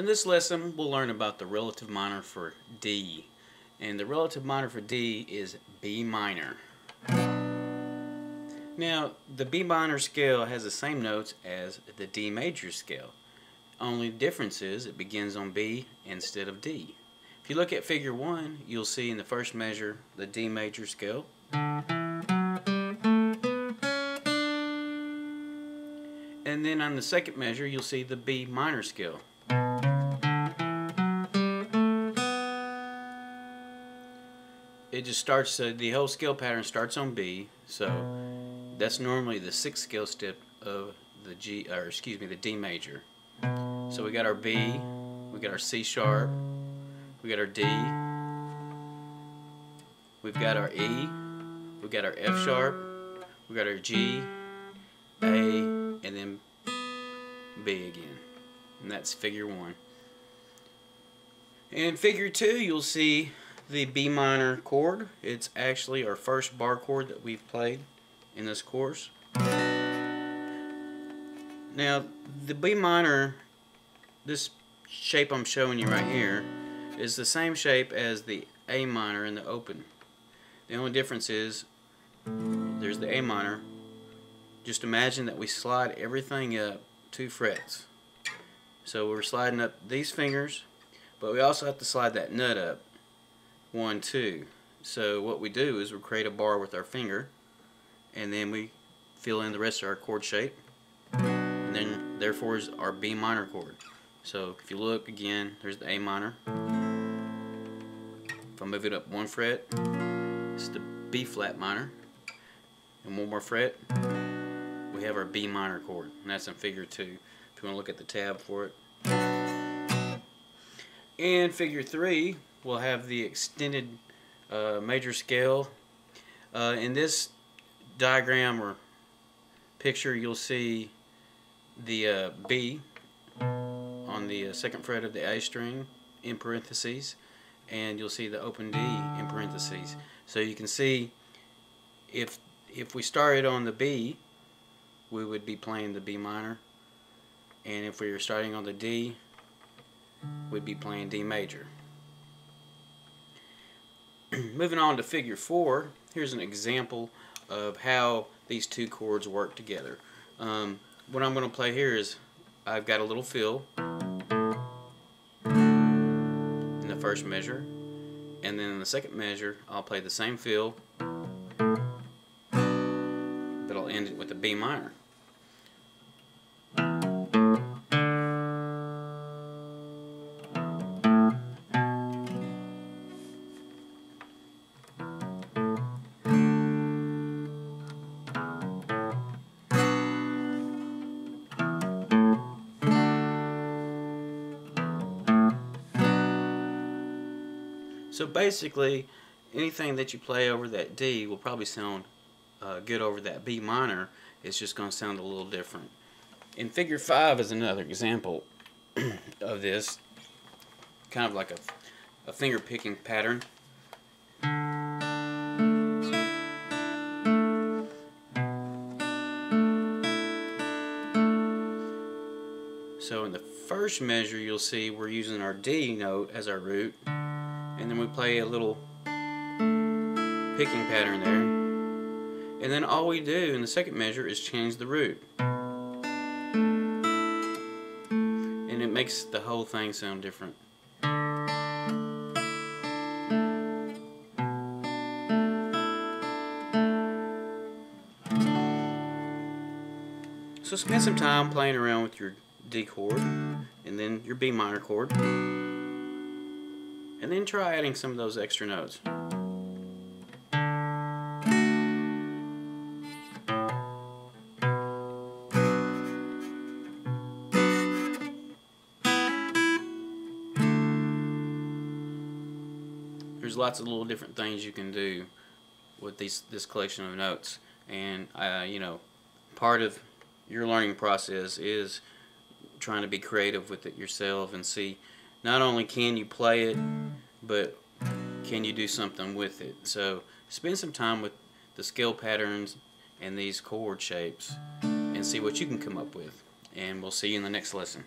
In this lesson, we'll learn about the relative minor for D. And the relative minor for D is B minor. Now, the B minor scale has the same notes as the D major scale. Only difference is it begins on B instead of D. If you look at figure 1, you'll see in the first measure the D major scale. And then on the second measure, you'll see the B minor scale. It just starts, the whole scale pattern starts on B, so that's normally the sixth scale step of the the D major. So we got our B, we got our C sharp, we got our D, we've got our E, we got our F sharp, we got our G, A, and then B again. And that's figure 1. In figure 2, you'll see the B minor chord. It's actually our first bar chord that we've played in this course. Now, the B minor, this shape I'm showing you right here, is the same shape as the A minor in the open. The only difference is there's the A minor. Just imagine that we slide everything up 2 frets. So we're sliding up these fingers, but we also have to slide that nut up 1, 2. So what we do is we create a bar with our finger, and then we fill in the rest of our chord shape, and then therefore is our B minor chord. So if you look again, there's the A minor. If I move it up 1 fret, it's the B flat minor, and 1 more fret, we have our B minor chord, and that's in figure 2. If you want to look at the tab for it. In figure 3, we'll have the extended major scale. In this diagram or picture, you'll see the B on the second fret of the A string in parentheses, and you'll see the open D in parentheses. So you can see if we started on the B, we would be playing the B minor, and if we were starting on the D, we'd be playing D major. Moving on to figure 4, here's an example of how these 2 chords work together. What I'm going to play here is I've got a little fill in the first measure, and then in the second measure I'll play the same fill, but I'll end it with a B minor. So basically, anything that you play over that D will probably sound good over that B minor. It's just going to sound a little different. In figure 5 is another example of this, kind of like a finger picking pattern. So in the first measure, you'll see we're using our D note as our root, and then we play a little picking pattern there, and then all we do in the second measure is change the root, and it makes the whole thing sound different. So spend some time playing around with your D chord and then your B minor chord, and then try adding some of those extra notes. There's lots of little different things you can do with this collection of notes, and you know, part of your learning process is trying to be creative with it yourself and see not only can you play it, but can you do something with it. So spend some time with the scale patterns and these chord shapes and see what you can come up with. And we'll see you in the next lesson.